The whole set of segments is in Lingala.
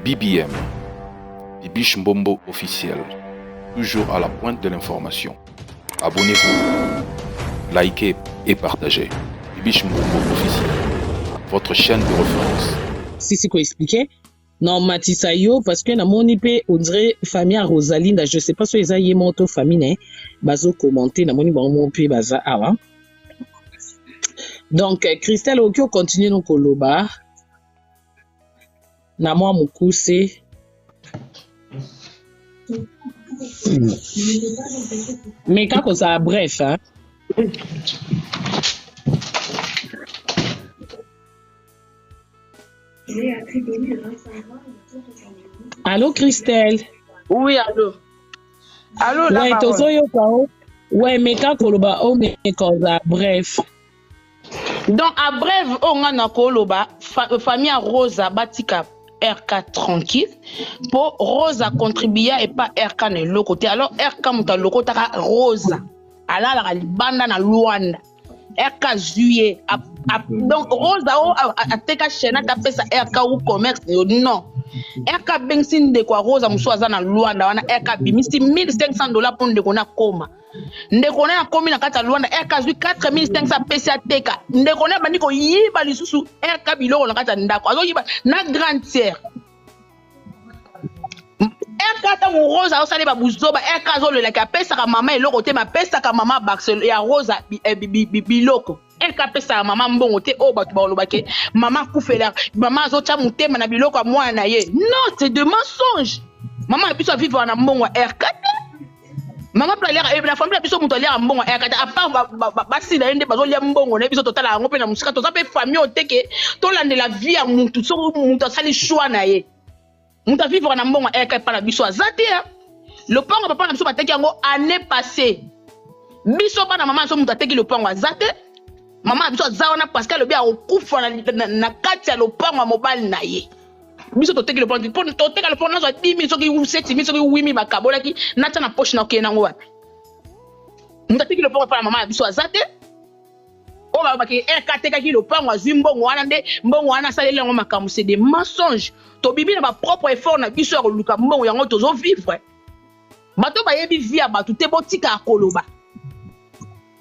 BBM, Bibiche Mbombo officiel, toujours à la pointe de l'information. Abonnez-vous, likez et partagez. Bibiche Mbombo officiel, votre chaîne de référence. Si quoi expliquer? Non, Matissa yo, parce que na moni pe, on dirait famille Rosalinda, je sais pas si ils ont monté famille, né, bazo commenter, na moni bon mon pe baza awa. Donc, Christelle Okyo continue nos koloba. Na moi mukuse. Mais quand ça bref, hein. Allô, Christelle? Oui, allô. Allô, là. Ouais, tozo yo kao. Ouais, mais quand koloba, oh, mais quand ça bref. Donc, à bref, on a na koloba, famille Rosa Batika RK tranquille. Pour Rosa contribuer et pas RK ne l'autre côté. Alors, RK mouta l'autre côté Rosa. Alors, la banda na Luanda. RK juillet. Donc, Rosa a teka chena tapé sa RK ou commerce. Non. RK bengsin de quoi Rosa mousoaza na Luanda. Wana RK bimisi $1,500 pour de kona koma. Ndekone na komi na kata Luanda RK zui 4,500 PCA teka. Ndekone bandi ko yiba lisusu RK biloko na kata ndako. Azo yiba na grande sœur. RK ta mu Rosa osale ba buzoba RK zo le la pesa ka mama eloko te ma pesa ka mama Barcelona ya Rosa biloko. RK pesa mama mbongo te o batu ba olobake mama kufela mama zo cha mutema na biloko mwana na ye. Non, c'est de mensonge. Maman biso vivre na mbongo RK. Maman la famille biso muto lia mbongo RK à part basi na ende bazo lia mbongo na biso totala yango pe na musika to pe famille oteke to lande la vie ya mutu so mutu sali choix na ye. Mutu vivre na mbongo RK pa na biso azate. Le pango papa na biso bateki yango année passée. Biso pa na maman so mutu ateki le pango azate. Maman biso zaona parce que le bien okufa na kati ya le pango mobile na ye. Biso to teki le pango pour to teka le pango na zo 10,000 soki 7,000 soki 8,000 bakabola ki na tana poche na okena ngo wapi. Mutu teki le pango pa na maman biso azate. O ba ki RK teka ki le pango azwi mbongo wana nde mbongo wana salele ngo makamu c'est des mensonges. To bibi na ba propre effort na biso ko luka mbongo yango tozo vivre. Bato ba yebi via bato te botika akoloba.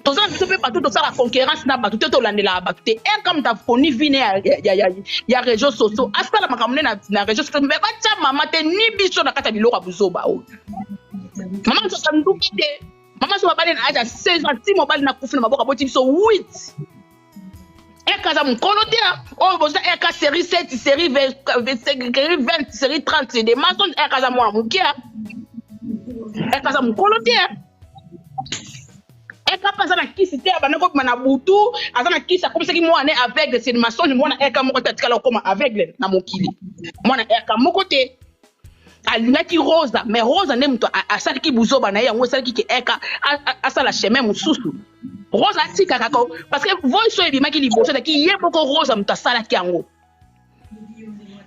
Toza biso pe bato to sala concurrence na bato te to landela bato te en comme ta foni vine ya réseaux sociaux asala makamune na réseaux sociaux mais bacha mama te ni biso na kata biloko buzoba o mama so sanduki te mama so babale na aja 16 ans ti mobile na kufu na maboka boti biso 8 RK za mkono te o boza RK série 7 série 20 série 30 c'est des mensonges RK za mwa mukia RK za mkono te Eka pas na kisi te abanako na butu azana kisi comme ça qui moi né aveugle c'est ma songe moi eka moko tatikala comme aveugle na mokili moi eka moko te aluna ki Rosa mais Rosa ne mto asali ki buzoba na yango asali ki eka asala chemin mususu Rosa tika kako parce que voice so ebima ki liboso ki yeboko Rosa mto asala ki yango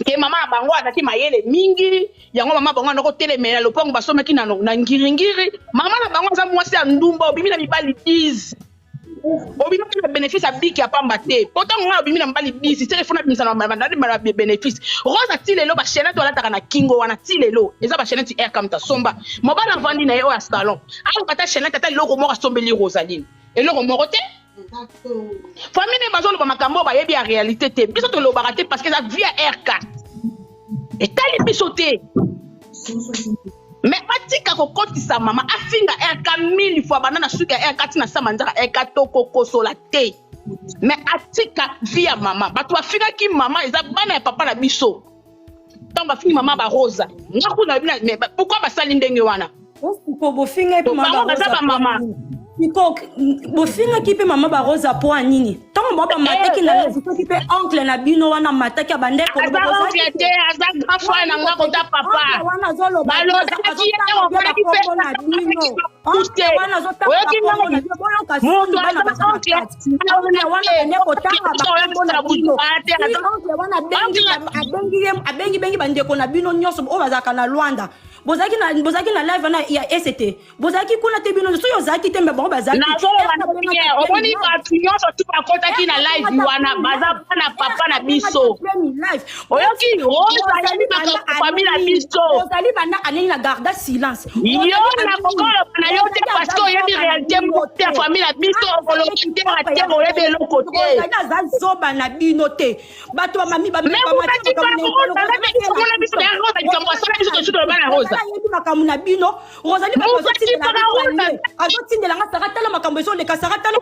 ke mama bango ataki mayele mingi yango mama bango ndoko telemela lopango basomaki na ngiringiri mama na bango za mwasi ya ndumba obimi na mibali 10 obimi na bénéfice ya biki ya pamba te pourtant ngwa obimi na mibali 10 telefona bimisa na na bénéfice Rosa tilelo ba chaîne to lataka na kingo wana tilelo eza ba chaîne ti RK mta somba mobala vandi na yo ya salon alu kata chaîne tata loko moko sombeli Rosaline eloko moko te famille bazolo ba makambo ba yebi ya réalité te biso to lo baraté parce que ça via RK et tali biso te mais batika ko kotisa mama afinga RK 1000 fois banana suka RK tina sama ndaka RK toko kosola te mais atika via mama bato afinga ki mama eza bana ya papa na biso tant ba fingi mama ba Rosa ngaku na mais pourquoi basali ndenge wana ko bofinga pe mama Iko bofinga ki pe mama ba Rosa po anini tango mo ba mataki na lezo ki pe oncle na bino wana mataki abandeko ko boza te azak afwa na ngako ta papa wana zolo ba lo taki te o fera ki pe na bino wana zo ta na boyo kasi bana ba wana ne ko tanga ba abengi bandeko na bino nyonso o bazaka na Luanda bozaki na live na ya ST bozaki kuna te bino so yo zaki te mbe bon bazali omoni bato nyonso tu bakotaki na live wana baza na papa na biso oyoki ozali famille na biso ozali bandaka nini na garda silence yo na kokoloba na yo te parce que oyebi réalité te ya famille na biso okoloba te ate oyebi eloko te ozali aza zoba na bino te bato bamami makambo na bino Rosalie azotindelanga sara tala makambo ezoleka sara tala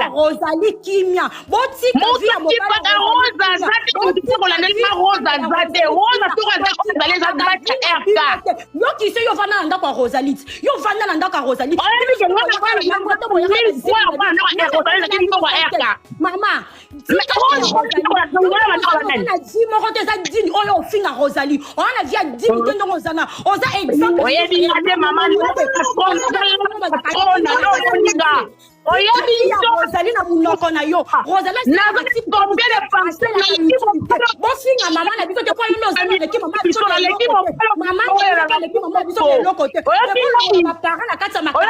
Rosalie kimia botika yokise yo vana na ndako ya Rosalie yo vana na ndako ya Rosalie mama moko te eza dini oyo ofinga Rosalie oana via dini te ndongo ozana oza exemple Rosalie na munoko na yo Rosalie bofinga mama na biso te po yo ozana leki mama biso na leki mama biso na eloko te bapara na kati ya makambo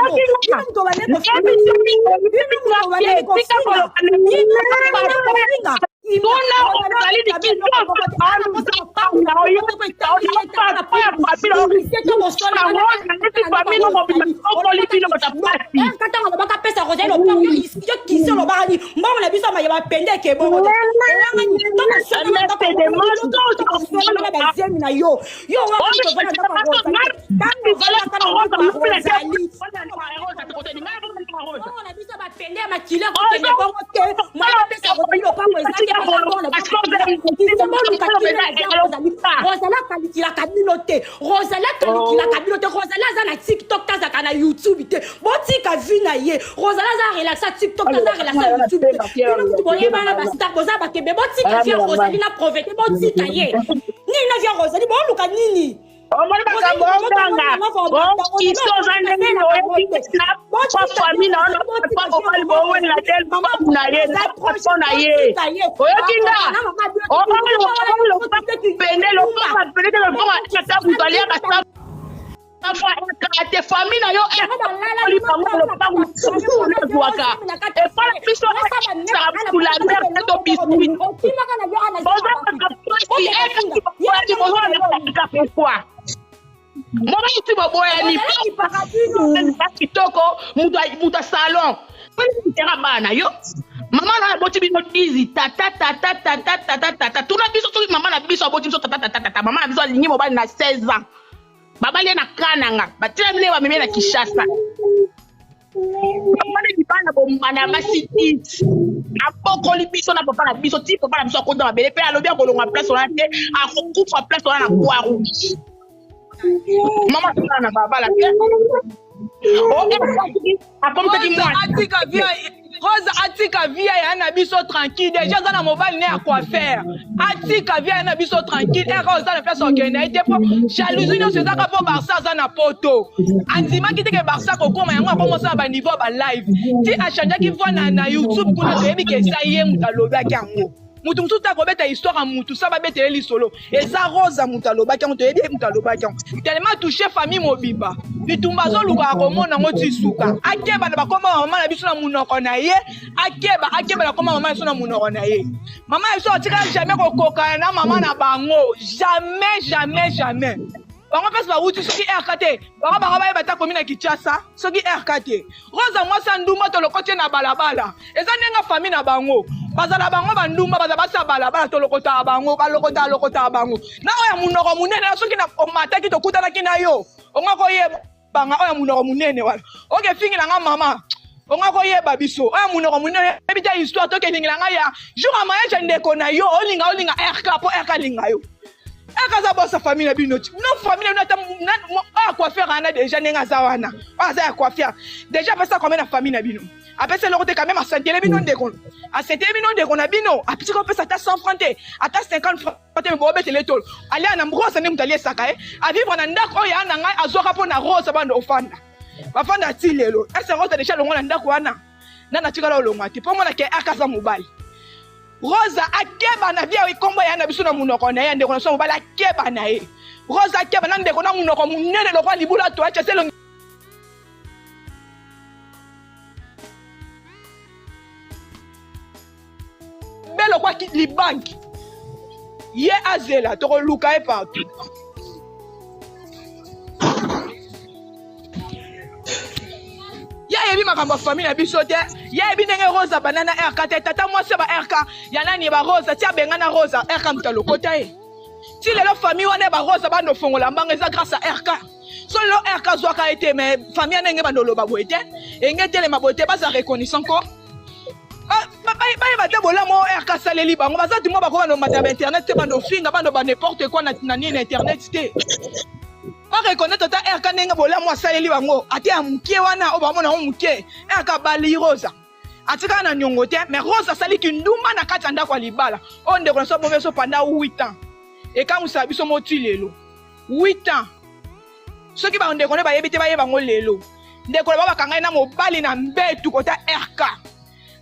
Rosalie aza na TikTok tazaka na YouTube te botika vi na ye Rosalie aza relaxa TikTok aza relaxa YouTube te boye bana bastar boza bakebe botika vi Rosalie na profete botika ye nini na vi Rosalie boluka nini famille na yo mama tu baboya ni kitoko muta salon tera bana yo mama na boti bino busy tata tuna biso to mama na biso boti biso tata mama na biso alingi mobali na 16 ans babali na kananga batela mine ba meme na Kishasa mama ni bana bomana masiti apokoli biso na papa na biso ti papa na biso akonda mabele pe alobi akolonga place ona te akokufa place ona na kwaru Maman, tu n'as pas la pierre. Rosa atika via ya na biso tranquille déjà za na mobile ne à quoi faire atika via na biso tranquille et Rosa na place organiser pour jalousie no se za ka po Barça za na poto andima ki te ke Barça ko koma yango commencer ba niveau ba live ti a changer ki voix na YouTube kuna to yebi ke sa ye mutaloba kango mutu mutu ko beta histoire mutu ça va beta li solo et ça Rosa mutaloba kango to yebi mutaloba kango tellement touché famille mobimba bitumba zo luka ko mona ngoti suka akeba na bakoma mama na biso na munoko na ye akeba na koma mama biso na munoko na ye mama biso tika jamais ko koka na mama na bango jamais bango pesa ba uti soki RKT bango ba bata komi na Kinshasa soki RKT Rosa mwasa nduma to lokoti na balabala eza nenga famille na bango bazala bango banduma bazabasa balabala to lokota bango balokota bango na oya munoko munene soki na mataki to kutana kina yo ongako ye banga oya munoko munene wala oke fingi na nga mama ongako ye babiso oya munoko munene ebita histoire to ke ninga nga ya jour amaya ndeko na yo olinga RK po RK linga yo akaza bossa famille na binoti non famille na a quoi faire ana déjà nenga zawana aza quoi faire déjà parce que comme na famille na bino après c'est le côté quand même à santé bino ndeko à santé bino ndeko na bino a petit qu'on peut ça 100 francs à 50 francs mais bo bete le tol aller na mbrosa ne mutali saka a vivre na ndako ya na ngai azoka po na rose bando ofanda bafanda tilelo ese rose déjà longo na ndako wana na tika la longo ati po mona ke akaza mobile Rosa akeba na via ikombo ya na biso na munoko na ye ndeko na so mobala akeba na ye. Rosa akeba na ndeko na munoko munene lokwa libula to acha selo belo kwa ki libanki. Ye azela to luka e partout. Ya yebi makambo famille na biso te. Ya yebi ndenge Rosa banana RK te tata moi se ba RK ya nani ba Rosa tia benga na Rosa RK mutalo kota e. Ti lelo famille wana ba Rosa bando fongola mbanga eza grâce à RK. So lelo RK zwaka été mais famille ndenge bando loba boete. Engete le mabote ba za reconnaissant ko. Ba te bola mo RK saleli bango baza tu mo ba ko bando mata internet te bando finga bando ba n'importe quoi na ni internet te. Pas reconnaître ta RK nenga bola moi saleli bango ati amukie wana o ba mona mukie RK bali Rosa atika na nyongo te mais Rosa sali kinduma na kati anda kwa libala on de konso boveso pendant 8 ans et quand musa biso moti lelo 8 ans ceux qui ba onde konne ba yebite ba yeba ngo lelo ndeko ba bakanga na mobali na mbetu kota RK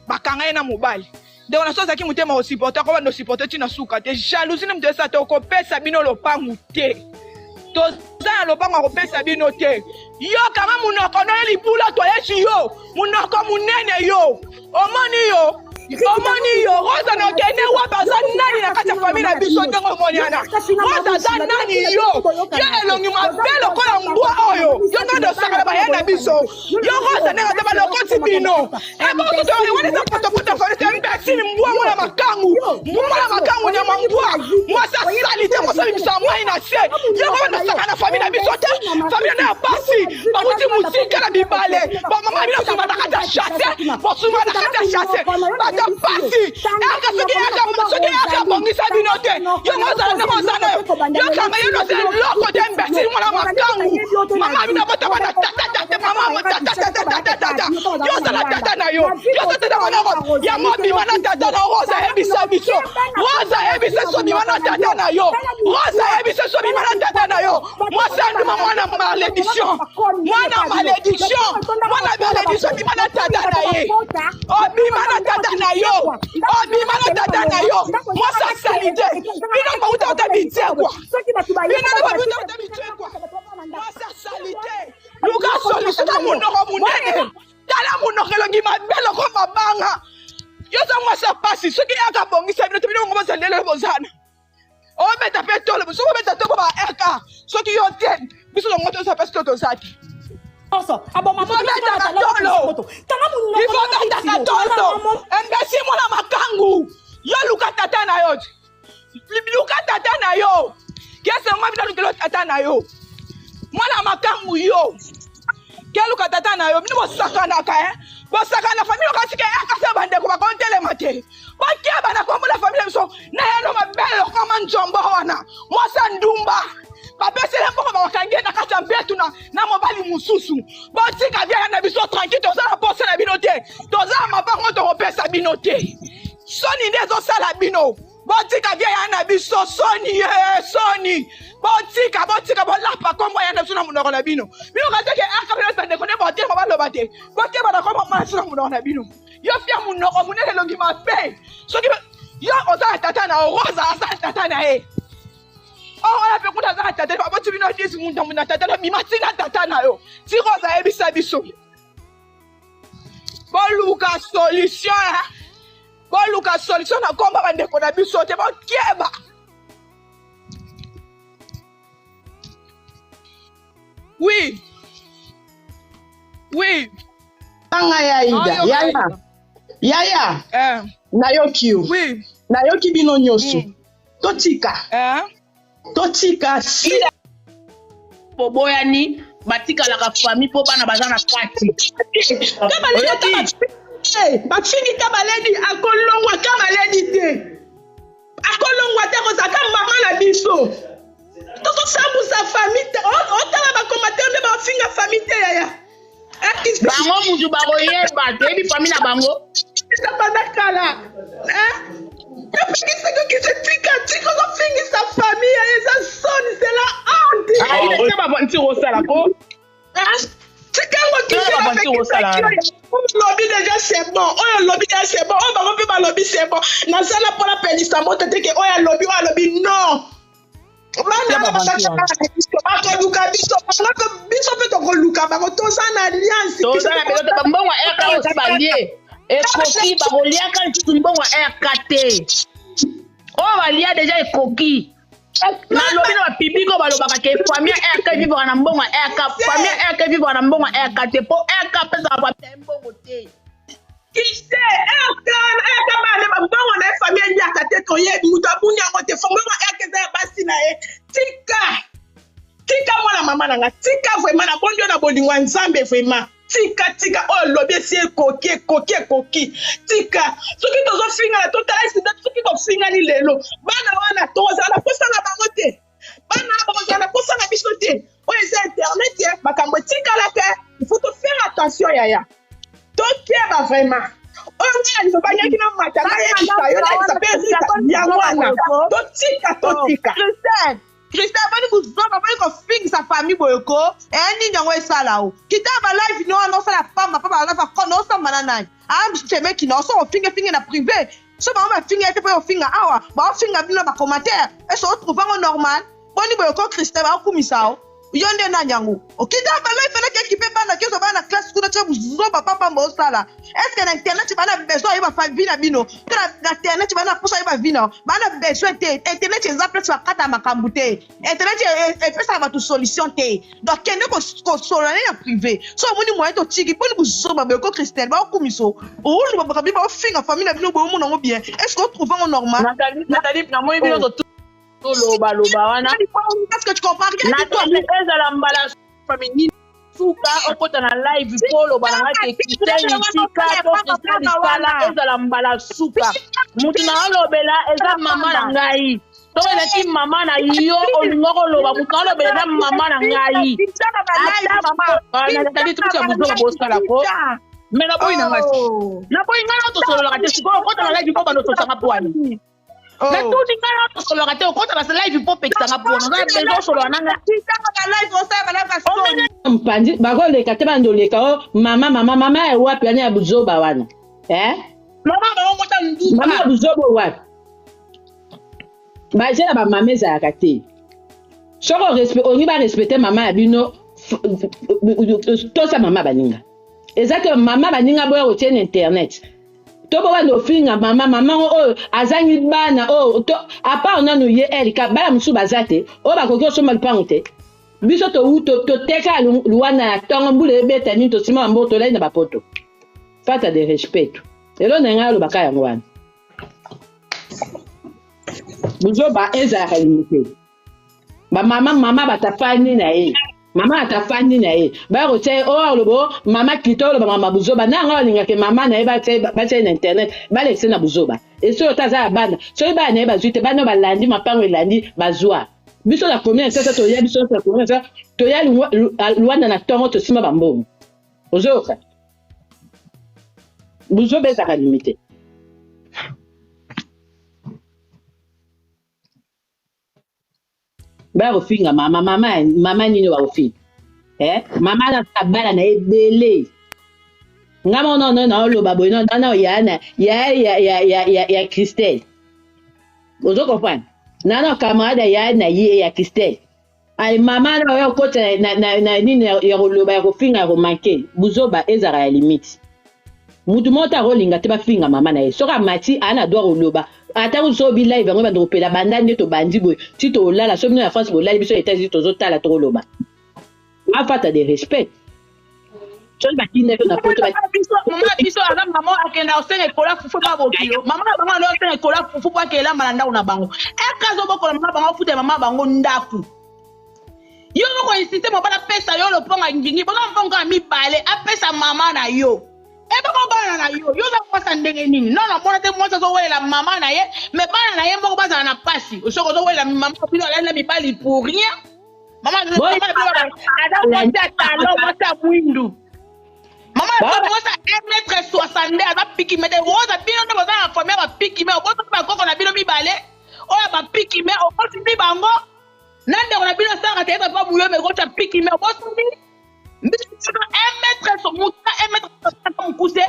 bakanga na mobali de on soza ki mutema o supporter ko ba no supporter tina suka te jalousie ne mtesa to ko pesa bino lopangu te toza lopango kopesa bino te yo kama munoko no libula to yeshi yo munoko munene yo omoni yo Rosa no kene wa baza nani na kati ya famille na biso ndengo moniana Rosa za nani yo elongi mabelo ko na mbwa oyo yo ndo sakala ba yana biso yo Rosa nenga taba lokoti bino ebo to yo wani za poto fa te mbasini mbwa mwana makangu nyama mbwa mwasa salite mo sabi bisa mwa ina se yo ko ndo sakala famille na biso te famille na basi ba muti musika na bibale ba mama bino so batakata chasse bo suma batakata chasse bata pasi aka soki aka bongisa bino te yo mozana yo kanga yo no se loko te mbesi mwana makangu mama bino bota bana tata mama tata yo sala tata na yo tata bana ya mobi mana tata na Rosa ebisa biso Rosa ebisa so bi mana tata na yo Rosa ebisa so bi mana tata na yo moi c'est mwana malédiction bi mana tata na ye obi mana tata na yo moi ça salite bino ba uta bitie quoi moi ça salite luka solution munoko munene tala munoko longi mabelo ko mabanga yo za moi ça passe soki aka bongisa bino tebino ngo bazalele bozana o beta petolo so beta to ba RK soki yo ten biso lo moto ça passe to zaki Also, abo mama beta tolo ifo beta tolo embesi mwana makangu yo luka tata na yo kese mwa bina lukelo tata na yo mwana makangu yo ke luka tata na yo bino bosakana ka bosakana famille okasike akasa bandeko bakontele mate bakiaba na kombo la famille so na yeno mabelo kama njombo wana mwasa ndumba babesele mpoko bakange na kata mbetu na mobali mususu botika vya na biso tranquille toza na posa na bino te toza mabango to kopesa bino te soni ndezo sala bino botika vya na biso soni botika bolapa kombo ya na biso na munoko na bino kateke aka bino tande kone botika baloba te botika na kombo ma na munoko na bino yo fia munoko munene longi mape soki yo oza tata na Rosa asa tata na e wala pe kuta za tata ba botu bino disi munda tata na bimatina tata na yo ti Rosa ebisa biso boluka solution na komba bandeko na biso te bokieba oui anga yaya nayoki yo oui nayoki bino nyoso totika boboyani batikalaka famille po bana baza na kati bafini kabaledi akolongwa kabaledi te akolongwa te kozaka mama na biso tokosambusa famille te otala bakomatere nde bafinga famille te yaya bango mutu bakoyeba toyebi famille na bango sabadakala tiko kofingisa famille eza soni sela honte nti kosala ko tikango kisela lobby déjà c'est bon. Oh lobby déjà c'est bon. Oh bah on peut pas lobby c'est bon. Na sala pour la peine ça monte que oh lobby non. nalobi na bapibiko balobaka ke famille RK vivre na mbongo RK famille RK vivre na mbongo RK te po RK pesa ba mbongo te kiste RK bana mbongo na famille ya kate to ye mutu abunya ngote mbongo RK za basi na ye tika mwana mama nanga tika vraiment na bondio na bolingwa nzambe vraiment tika oh lobi esi koki tika soki tozo finga na totala sida soki to finga ni lelo bana wana toza la posa na bango te bana bakoza na posa na biso te o eza internet ye makambo tika la ke il faut to faire attention yaya to kieba vraiment o ngani to banyaki na matanga ye bisayo na sapeza ya wana to tika Christelle, bani kuzoma bani ko fing sa famille boyoko eni nyango esala o kitaba live no no sala femme papa na fa kono sa manana am cheme ki no so finge na privé so ba finge te po finga awa ba finga bino ba commentaire e so trouver en normal bani boyoko Christelle ba kumisa o yonde na nyango o kitaba live na ke kipe bana ke so bana classe kuna che buzoba papa mo sala est-ce que na internet bana besoin ba fa vie na bino na internet bana posa ba vie na bana besoin te internet exemple sur kata makambu te internet e pesa ba tu solution te donc kende ko solane na privé so moni moyen to tiki boni buzoba be ko Christelle ba kumiso o lu ba bi ba finga famille na bino bo mo na bien est-ce que trouver en normal Nathalie na moi bino to loba wana est-ce que tu comprends rien Nathalie ezala mbala famille suka okota na live polo balanga te Christelle tika to Christelle sala ezala mbala suka mutu na olobela eza mama na ngai to eleki mama na yo olingo koloba mutu na olobela eza mama na ngai Nathalie tukuti ya buzoba bosala ko mais na boyi na ngai to solo te siko okota na live po bano to sanga poani na tuti ngala to solo te okota na live po pekisa nga poani na bezo solo nanga live osala na story mpandi bakoleka te bandoleka o mama ewapi ani ya buzoba wana mama baongota nduka mama ya buzoba wapi bajela bamama ezalaka te soko ongi barespecte mama ya bino tosa mama baninga eza ke mama baninga boya kotie na internet to bo wanda ofinga mama oyo azangi bana apart nano ye elika bana mosusu baza te oyo bakoki osomba lupango te biso toteka luwana ya ntongo mbula ebeta nini tosima bambo tolai na bapoto fata de respect elo na ngai alobaka yango wana buzoba ezalaka limite bamama batafani na ye mama atafandi na ye bakotia olobo mama kito oloba mama buzoba nanga olingake mama na ye batia na internet balekise na buzoba esoki otaza ya bana soki bana na ye bazwi te bana balandi mapango elandi bazwa biso la première sasa toya biso la première sasa toya luanda na ntongo tosima bambongo ozoyoka buzoba ezaka limite bakofinga mama nini bakofinga mama na kabala na ebele nga mona na oloba boye na ya Christelle ozo comprendre nana camarade ya Christelle ay mama na yo kota na nini ya oloba ya kofinga ya komanke buzoba ezara ya limite mutu mota rolinga te bafinga mama na ye soka mati ana doit oloba ata uso bi live ngo bando kopela banda nde to bandi boy ti to lala so bino ya France bo lali biso États-Unis tozo tala to oloba afata de respect so ba kine na poto ba mama biso ala mama akenda osenga kola fufu ba bokio mama bango ndo osenga kola fufu pa kela malanda una bango ekazo bokola mama bango futa mama bango ndaku yo ko insiste mo bana pesa yo lo ponga ngingi bona mponga mibale apesa mama na yo ebe ko bana na yo za kwasa ndenge nini non mona te mona zo wela mama na ye me bana na ye moko baza na pasi osoko zo wela mama pilo ala mibali pour rien mama ada kwata talo mata mwindu mama baza 1m60 ada piki mete woza bino ndo baza na famille ba piki me oboto ba koko na bino mibale oya ba piki me oboto bi bango nande ko na bino sanga te ba buyo me ko ta piki me oboto bi mètre sur mon coussé.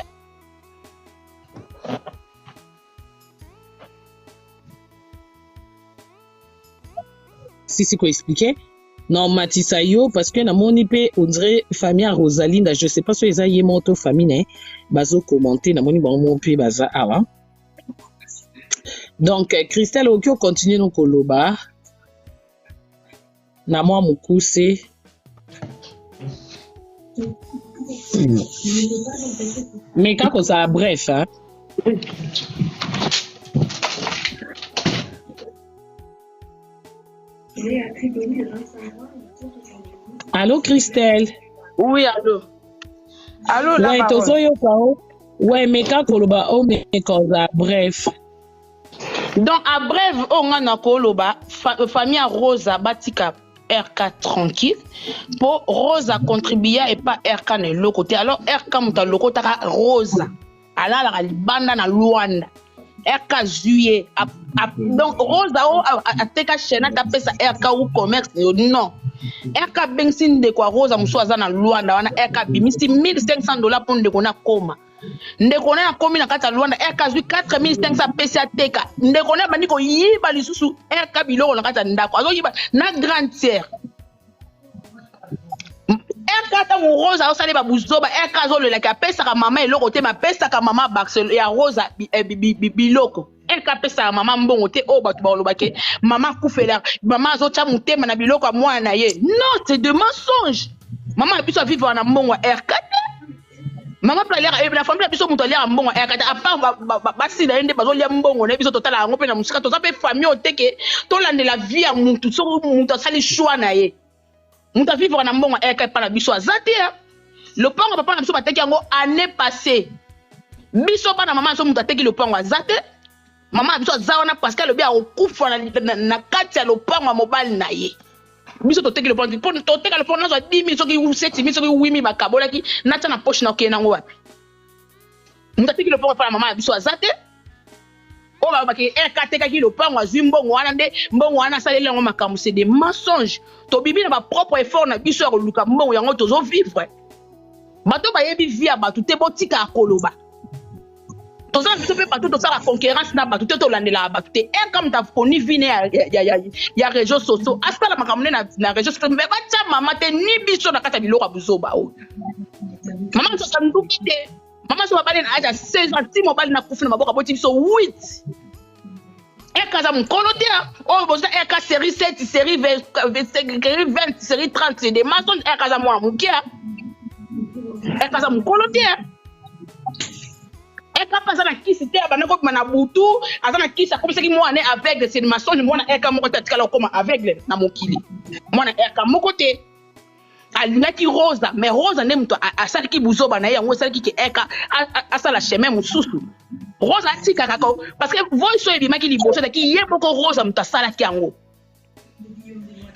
Si quoi expliquer? Non, Matissa yo, parce que na moni pe, on dirait famille à Rosalinda, je sais pas si les aïe monto famille, né, bazo commenter, na moni bon mon pe baza awa. Donc, Christelle Okio continue non koloba. Na moi mukuse. Mais quand ça bref, hein. Allô, Christelle? Oui, allô. Allô, là. Ouais, tozoyo kao. Ouais, mais quand koloba, oh, mais quand ça bref. Donc, à bref, on a koloba, famille Rosa Batika RK tranquille. Pour Rosa contribuer et pas RK ne le côté. Alors, RK mouta le côté Rosa. Alors, la banda na Luanda. RK juillet. Donc, Rosa a teka chena tapé sa RK ou commerce. Non. RK Bengsin de quoi Rosa Moussoaza na Luanda. Wana RK bimisi $1,500 pour de kona koma. Ndekone na komi na kata Luanda RK zui 4,500 pesa teka. Ndekone bandi ko yiba lisusu RK biloko na kata ndako. Azo yiba na grande sœur. RK ta Rosa osale ba buzoba RK zo le la pesa ka mama eloko te ma pesa ka mama Barcelone ya Rosa biloko. RK pesa mama mbongo te o batu ba olobake mama kufela mama zo cha mutema na biloko mwana ye. Non, c'est de mensonge. Mama biso vivre na mbongo RK. Maman la famille a biso muto lia mbongo RK à part basi na ende bazo lia mbongo na biso totala ngo pe na musika to zape famille oteke to lande la vie ya mutu so mutu sali choix na ye. Mutu vivre na mbongo RK pa na biso azate. Le pongo papa na biso bateki yango année passée. Biso pa na maman so mutu ateki le pongo azate. Maman biso zawana parce que le bien okufa na kati ya le pongo mobile na ye. Biso to teki le point pour to teka le point na 10 000 soki ou 7 000 soki 8 000 bakabola ki na tana poche na okena ngo wapi muta teki le point pa mama biso azate o ba ki RK teka ki le point azwi mbongo wana nde mbongo wana salele ngo makamu c'est des mensonges to bibi na ba propre effort na biso ya luka mbongo yango tozo vivre bato ba yebi via batu te botika akoloba toza biso pe bato to sala concurrence na bato te to landela bato te comme ta koni vine ya réseaux sociaux asala makamune na réseaux sociaux mais bacha mama te ni biso na kata biloko buzoba o mama so sanduki te mama so babale na aja 16 ans ti mobile na kufu na maboka boti biso 8 za mkono te o boza série 7 série 20 série 30 c'est des mensonges za mwana mukia za mkono te Eka paza na kisi te abanako na butu azana kisi akomisaki mwana aveugle c'est une mensonge mwana eka moko te atikala koma aveugle na mokili mwana eka moko te alingaki Rosa mais Rosa ne muto asaliki buzoba na yango asaliki ke eka asala chemin mususu Rosa atika kako parce que voice ebimaki liboso daki ye moko Rosa muto asalaki yango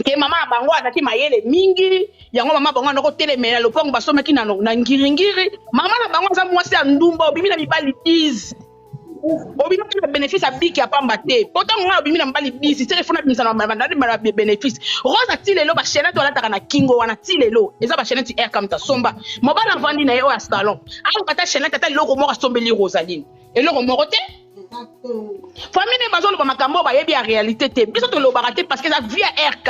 ke mama bango azaki mayele mingi yango mama bango ndoko telemela lopango basomaki na ngiringiri mama na bango za mwasi ya ndumba obimi na mibali 10 obimi na bénéfice abiki ya pamba te pourtant nga obimi na mibali 10 telefona bimisa na bandade na bénéfice Rosa tilelo ba chaîne to alataka na kingo wana tilelo eza ba chaîne ti RK mta somba mobala vandi na yo ya salon ayo kata chaîne tata loko moko sombeli Rosaline eloko moko te famille ne bazolo ba makambo ba yebi ya réalité te biso to lo baraté parce que ça via RK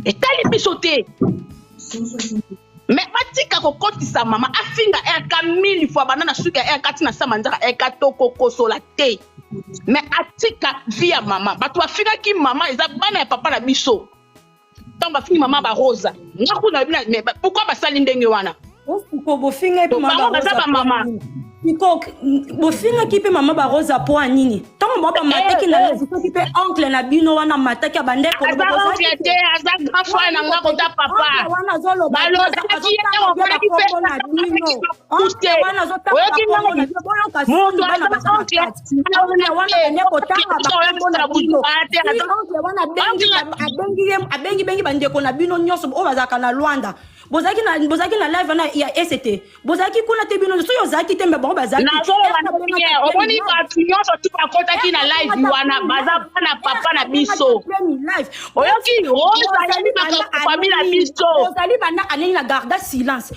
et tali biso te mais batika ko kotisa mama afinga RK 1000 fois banana suka RK tina sama nzaka RK toko kosola te mais atika via mama bato afinga ki mama eza bana ya papa na biso donc bafinga mama ba Rosa ngaku na mais pourquoi basali ndenge wana ko bofinga pe mama Iko bofinga kipe mama ba Rosa po anini tango baba mataki na lezo kipe oncle na bino wana mataki abande ko boza te aza grand frère na ngako ta papa wana zolo balo taki te o fera kipe oncle wana zota ko na boyo kasi bana oncle wana ne ko tanga ba bino oncle wana bengi bande ko na bino nyoso o bazaka na Luanda bozaki na live na ya ST bozaki kuna te bino so yo zaki te mbe bango bazali omoni bato nyonso tu bakotaki na live wana baza bana papa na biso oyoki ozali bakafami na biso ozali bandaka nini na garda silence